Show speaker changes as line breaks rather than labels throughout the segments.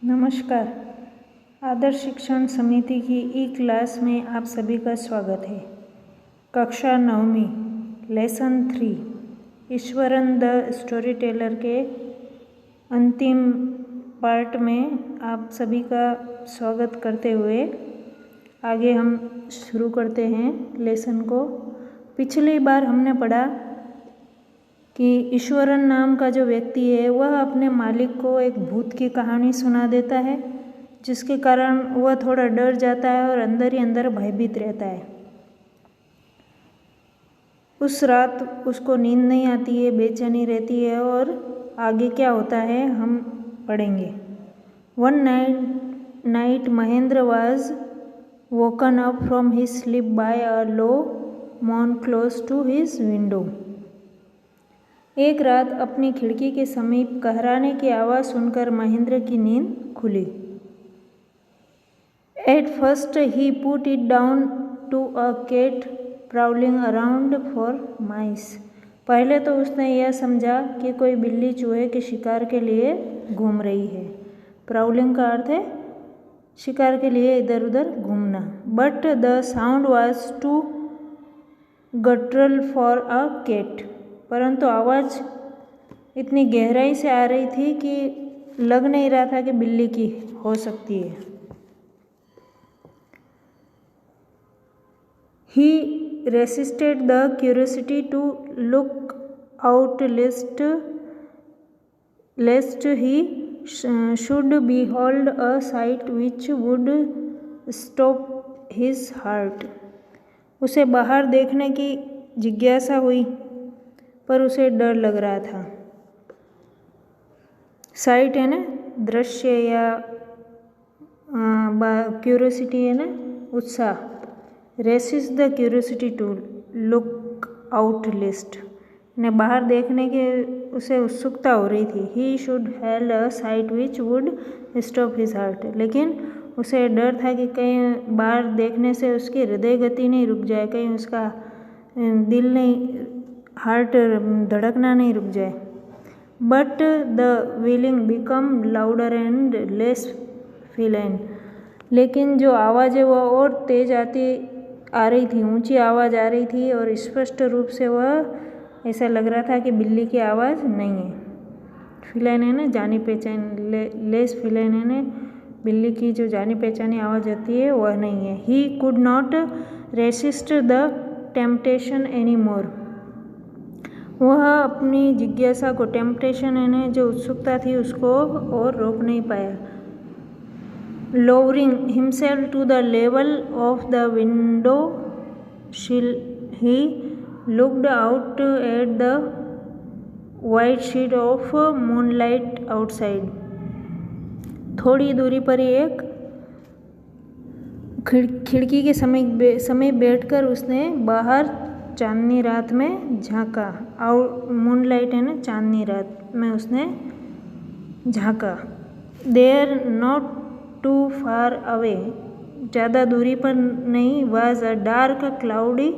नमस्कार। आदर्श शिक्षण समिति की ई क्लास में आप सभी का स्वागत है। कक्षा 9वीं lesson 3 Iswaran the storyteller के अंतिम पार्ट में आप सभी का स्वागत करते हुए आगे हम शुरू करते हैं लेसन को। पिछली बार हमने पढ़ा कि ईश्वरन नाम का जो व्यक्ति है वह अपने मालिक को एक भूत की कहानी सुना देता है, जिसके कारण वह थोड़ा डर जाता है और अंदर ही अंदर भयभीत रहता है। उस रात उसको नींद नहीं आती है, बेचैनी रहती है और आगे क्या होता है हम पढ़ेंगे। One night Mahendra was woken up from his sleep by a low moan close to his window. एक रात अपनी खिड़की के समीप कहराने की आवाज़ सुनकर महेंद्र की नींद खुली। At first he put it down to a cat prowling around for mice. पहले तो उसने यह समझा कि कोई बिल्ली चूहे के शिकार के लिए घूम रही है। प्राउलिंग का अर्थ है शिकार के लिए इधर उधर घूमना। But the sound was too guttural for a cat. परंतु आवाज़ इतनी गहराई से आ रही थी कि लग नहीं रहा था कि बिल्ली की हो सकती है। He resisted the curiosity to look out lest he should behold a sight which would stop his heart. उसे बाहर देखने की जिज्ञासा हुई, पर उसे डर लग रहा था। साइट है ना दृश्य, या क्यूरियोसिटी है ना उत्साह। Resist the curiosity to look out लिस्ट ने बाहर देखने के उसे उत्सुकता हो रही थी। He should have a sight which would stop his heart. लेकिन उसे डर था कि कहीं बाहर देखने से उसकी हृदय गति नहीं रुक जाए, कहीं उसका दिल नहीं, हार्ट धड़कना नहीं रुक जाए। But the willing become louder and less feline. लेकिन जो आवाज़ है वह और तेज आ रही थी, ऊंची आवाज़ आ रही थी और स्पष्ट रूप से वह ऐसा लग रहा था कि बिल्ली की आवाज़ नहीं है। फिलाइन है ना जानी पहचानी, लेस फिलाइन है ना बिल्ली की जो जानी पहचानी आवाज़ आती है वह नहीं है। He could not resist the temptation any more. वह अपनी जिज्ञासा को, टेम्पटेशन यानी जो उत्सुकता थी, उसको और रोक नहीं पाया। Lowering himself to the level of the window sill he looked out at the white sheet of moonlight outside. थोड़ी दूरी पर ही एक खिड़की के समीप बैठकर उसने बाहर चांदनी रात में झांका। मूनलाइट है ना चांदनी रात में उसने झांका। There not too far away, ज़्यादा दूरी पर नहीं, was a dark cloudy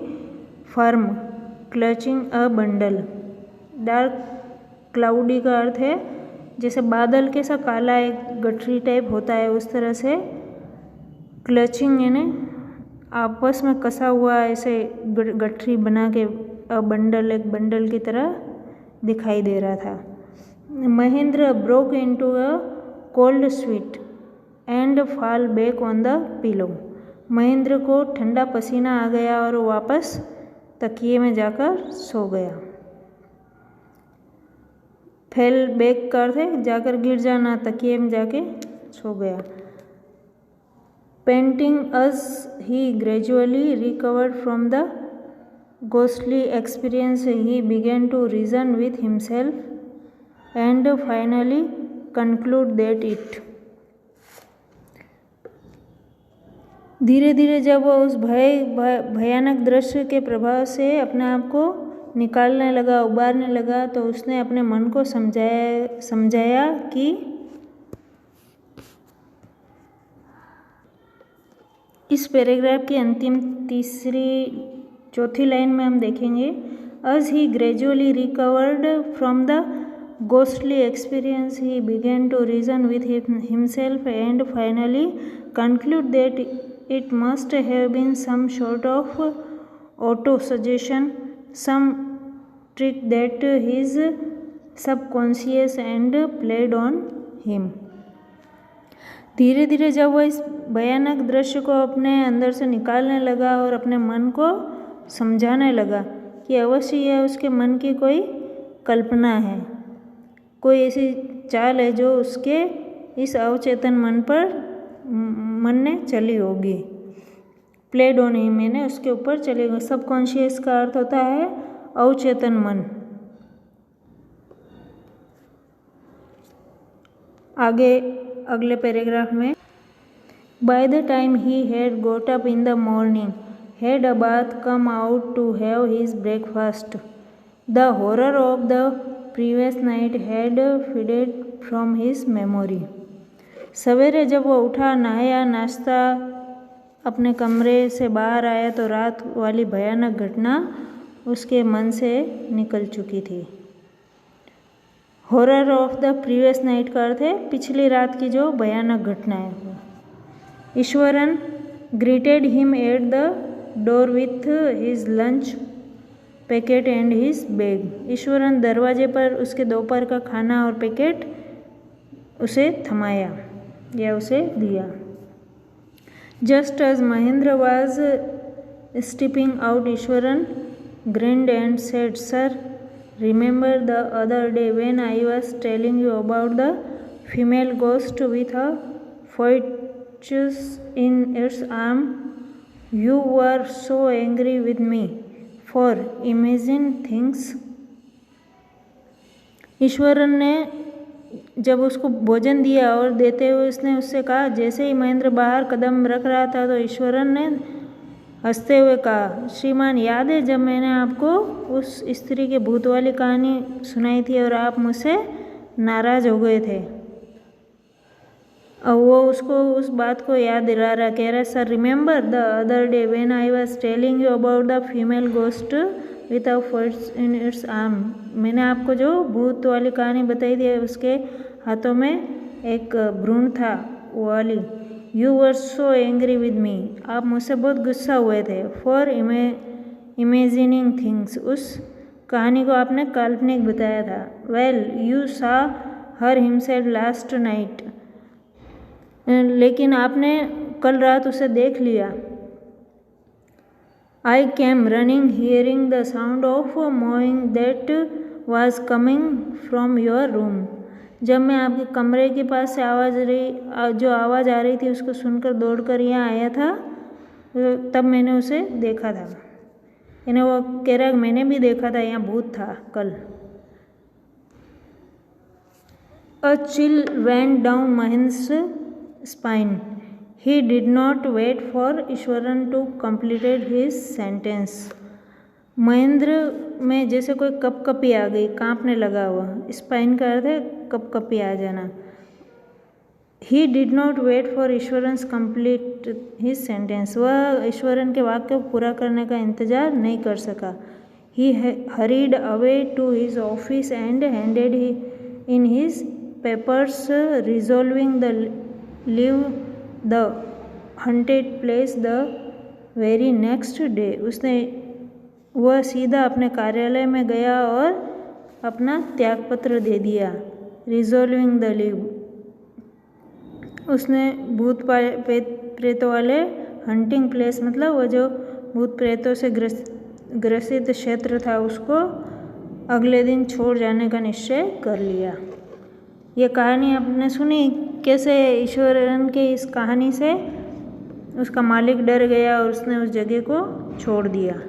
form clutching a bundle. Dark cloudy का अर्थ है जैसे बादल के सा काला एक गठरी टाइप होता है, उस तरह से क्लचिंग यानी आपस में कसा हुआ ऐसे गठरी बना के बंडल, एक बंडल की तरह दिखाई दे रहा था। Mahendra broke into a cold sweet and fall back on the pillow. Mahendra को ठंडा पसीना आ गया और वापस तकिए में जाकर सो गया। फेल बैक का अर्थ है जाकर गिर जाना, तकिए में जाके सो गया। Panting as he gradually recovered from the ghostly experience, he began to reason with himself and finally conclude that it. धीरे धीरे जब वह उस भयानक दृश्य के प्रभाव से अपने आप को निकालने लगा, उबारने लगा, तो उसने अपने मन को समझाया कि इस पैराग्राफ की अंतिम चौथी लाइन में हम देखेंगे, as he gradually recovered from the ghostly experience, he began to reason with himself and finally conclude that it must have been some sort of auto-suggestion, some trick that his subconscious and played on him. धीरे धीरे जब वह इस भयानक दृश्य को अपने अंदर से निकालने लगा और अपने मन को समझाने लगा कि अवश्य यह उसके मन की कोई कल्पना है, कोई ऐसी चाल है जो उसके इस अवचेतन मन ने चली होगी। प्लेड ऑन हिम यानी उसके ऊपर चलेगा। सबकॉन्शियस का अर्थ होता है अवचेतन मन। आगे अगले पैराग्राफ में, by the time he had goat up in the morning, had a bath, come out to have his breakfast. The horror of the previous night had faded from his memory. सवेरे जब वह उठा, नहाया, नाश्ता, अपने कमरे से बाहर आया तो रात वाली भयानक घटना उसके मन से निकल चुकी थी। Horror of the previous night का अर्थ है पिछली रात की जो भयानक घटना है। Eswaran greeted him at the door with his lunch packet and his bag. Eswaran दरवाजे पर उसके दोपहर का खाना और पैकेट उसे थमाया या उसे दिया। Just as Mahendra was stepping out, Ishwaran grinned and said, "Sir, remember the other day when I was telling you about the female ghost with a foetus in its arm? You were so angry with me for imagining things." Eswaran ने जब उसको भोजन दिया और देते हुए उसने उससे कहा, जैसे ही महेंद्र बाहर कदम रख रहा था तो ईश्वरन ने हंसते हुए कहा, श्रीमान, याद है जब मैंने आपको उस स्त्री के भूत वाली कहानी सुनाई थी और आप मुझसे नाराज हो गए थे। अब वो उसको उस बात को याद दिला रहा, कह रहा, sir, remember the other day when I was telling you about the female ghost with a first in its arm. मैंने आपको जो भूत वाली कहानी बताई थी, उसके हाथों में एक भ्रूण था वो वाली। You were so angry with me, आप मुझसे बहुत गुस्सा हुए थे। फॉर इमेजिनिंग थिंग्स, उस कहानी को आपने काल्पनिक बताया था। वेल, यू सा हर हिमसेल्फ लास्ट नाइट, लेकिन आपने कल रात उसे देख लिया। I came running hearing the sound of moaning that was coming from your room. जब मैं आपके कमरे के पास से जो आवाज़ आ रही थी उसको सुनकर दौड़कर यहाँ आया था, तब मैंने उसे देखा था। यानी वो कह रहा, मैंने भी देखा था, यहाँ भूत था कल। A chill went down Mahend's spine. He did not wait for Eswaran to complete his sentence. Mahendra में जैसे कोई कपकपी आ गई, कांपने लगा हुआ। स्पाइन का अर्थ है कपकपी आ जाना। He did not wait for Eswaran complete his sentence. वह ईश्वरन के वाक्य को पूरा करने का इंतजार नहीं कर सका। He hurried away to his office and handed in his papers, resolving to leave the haunted place the very next day. वह सीधा अपने कार्यालय में गया और अपना त्यागपत्र दे दिया। रिजॉल्विंग द लीव, उसने भूत प्रेतों वाले हंटिंग प्लेस, मतलब वह जो भूत प्रेतों से ग्रसित क्षेत्र था, उसको अगले दिन छोड़ जाने का निश्चय कर लिया। ये कहानी आपने सुनी कैसे ईश्वरन के इस कहानी से उसका मालिक डर गया और उसने उस जगह को छोड़ दिया।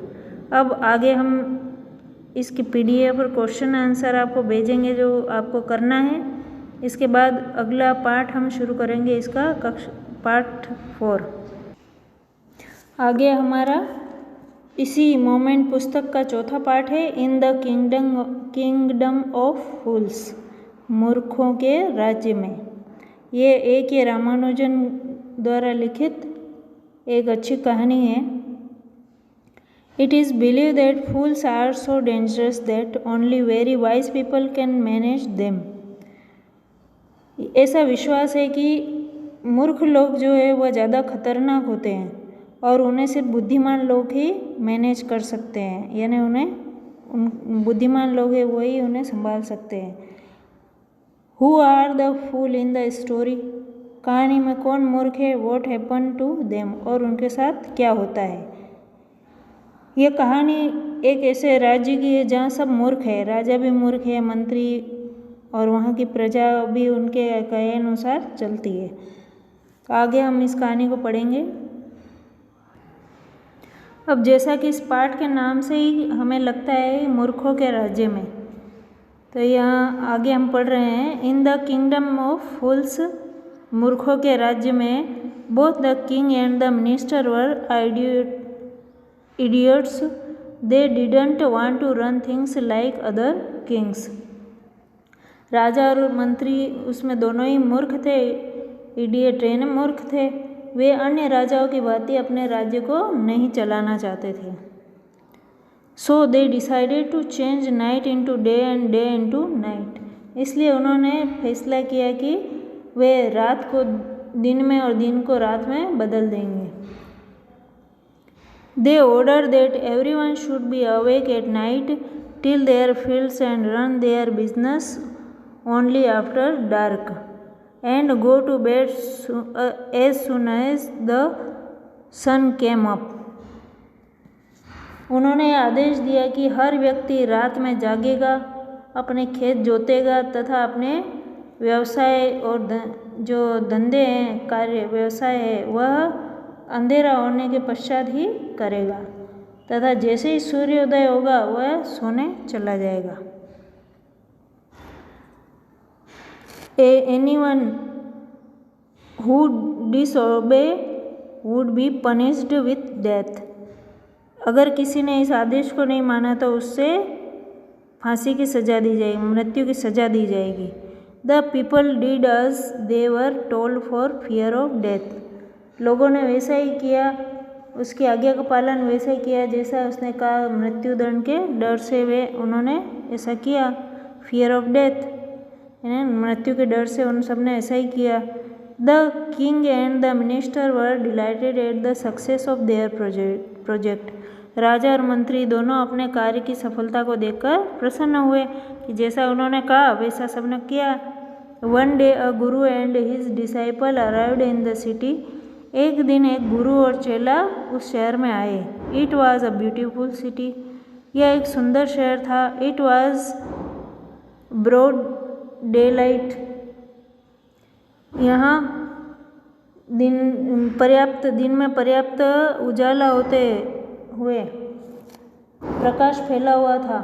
अब आगे हम इसकी PDF और क्वेश्चन आंसर आपको भेजेंगे जो आपको करना है। इसके बाद अगला पार्ट हम शुरू करेंगे, इसका पार्ट 4। आगे हमारा इसी मोमेंट पुस्तक का चौथा पार्ट है, इन द किंगडम ऑफ फूल्स, मूर्खों के राज्य में। ये A.K. रामानुजन द्वारा लिखित एक अच्छी कहानी है। It is believed that fools are so dangerous that only very wise people can manage them. ऐसा विश्वास है कि मूर्ख लोग जो है वह ज़्यादा खतरनाक होते हैं और उन्हें सिर्फ बुद्धिमान लोग ही मैनेज कर सकते हैं, यानी उन्हें बुद्धिमान लोग हैं वही उन्हें संभाल सकते हैं। Who are the fool in the story? कहानी में कौन मूर्ख है? What happened to them? और उनके साथ क्या होता है? यह कहानी एक ऐसे राज्य की है जहाँ सब मूर्ख है, राजा भी मूर्ख है, मंत्री और वहाँ की प्रजा भी उनके कहे अनुसार चलती है। आगे हम इस कहानी को पढ़ेंगे। अब जैसा कि इस पाठ के नाम से ही हमें लगता है मूर्खों के राज्य में, तो यहाँ आगे हम पढ़ रहे हैं। इन द किंगडम ऑफ फूल्स, मूर्खों के राज्य में, both the king and the minister were idiots. They didn't want to run things like other kings. राजा और मंत्री उसमें दोनों ही मूर्ख थे, इडियट यानी मूर्ख थे। वे अन्य राजाओं की भांति अपने राज्य को नहीं चलाना चाहते थे। So they decided to change night into day and day into night. इसलिए उन्होंने फैसला किया कि वे रात को दिन में और दिन को रात में बदल देंगे। They ordered that everyone should be awake at night till their fields and run their business only after dark, and go to bed as soon as the sun came up. उन्होंने आदेश दिया कि हर व्यक्ति रात में जागेगा, अपने खेत जोतेगा तथा अपने व्यवसाय और जो धंधे हैं, कार्य व्यवसाय है, वह अंधेरा होने के पश्चात ही करेगा तथा जैसे ही सूर्योदय होगा वह सोने चला जाएगा। Anyone who disobey would be punished with death. अगर किसी ने इस आदेश को नहीं माना तो उससे फांसी की सजा दी जाएगी, मृत्यु की सजा दी जाएगी। The people did as they were told for fear of death. लोगों ने वैसा ही किया, उसकी आज्ञा का पालन वैसा ही किया जैसा उसने कहा, मृत्युदंड के डर से उन्होंने ऐसा किया। फियर ऑफ डेथ यानी मृत्यु के डर से उन सब ने ऐसा ही किया। The king and the minister were delighted at the success of their project. राजा और मंत्री दोनों अपने कार्य की सफलता को देखकर प्रसन्न हुए कि जैसा उन्होंने कहा वैसा सबने किया। One day a Guru and his disciple arrived in the city. एक दिन एक गुरु और चेला उस शहर में आए। It was a beautiful city. यह एक सुंदर शहर था। It was broad day light. यहाँ दिन में पर्याप्त उजाला होते हुए प्रकाश फैला हुआ था।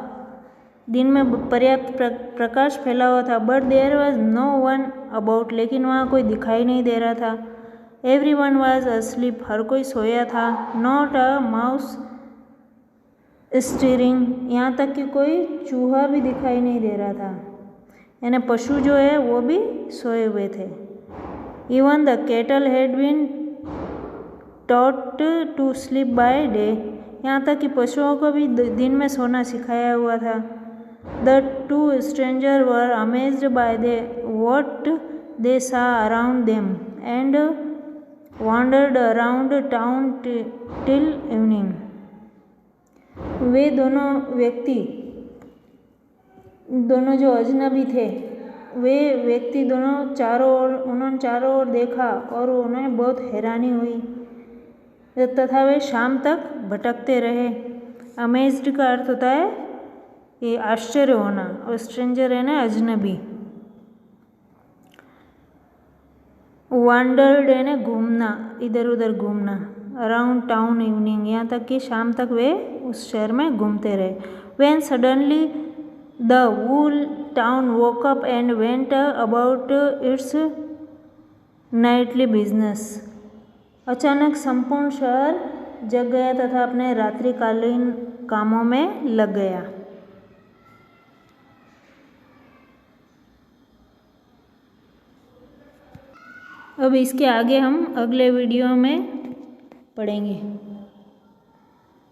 दिन में पर्याप्त प्रकाश फैला हुआ था। But there was no one about. लेकिन वहाँ कोई दिखाई नहीं दे रहा था। Everyone was asleep. हर कोई सोया था। Not a mouse stirring. यहाँ तक कि कोई चूहा भी दिखाई नहीं दे रहा था, यानी पशु जो है वो भी सोए हुए थे। Even the cattle had been taught to sleep by day. यहाँ तक कि पशुओं को भी दिन में सोना सिखाया हुआ था। The two strangers were amazed by what they saw around them and wandered around town till evening. वे दोनों व्यक्ति, दोनों जो अजनबी थे, वे व्यक्ति उन्होंने चारों ओर देखा और उन्हें बहुत हैरानी हुई तथा वे शाम तक भटकते रहे। अमेज्ड का अर्थ होता है ये आश्चर्य होना और स्ट्रेंजर है ना अजनबी। वांडर्ड है ना घूमना, इधर उधर घूमना। अराउंड टाउन इवनिंग, यहाँ तक कि शाम तक वे उस शहर में घूमते रहे। When suddenly the wool town woke up and went about it's Knightley business. अचानक संपूर्ण शहर जग गया तथा अपने रात्रिकालीन कामों में लग गया। अब इसके आगे हम अगले वीडियो में पढ़ेंगे।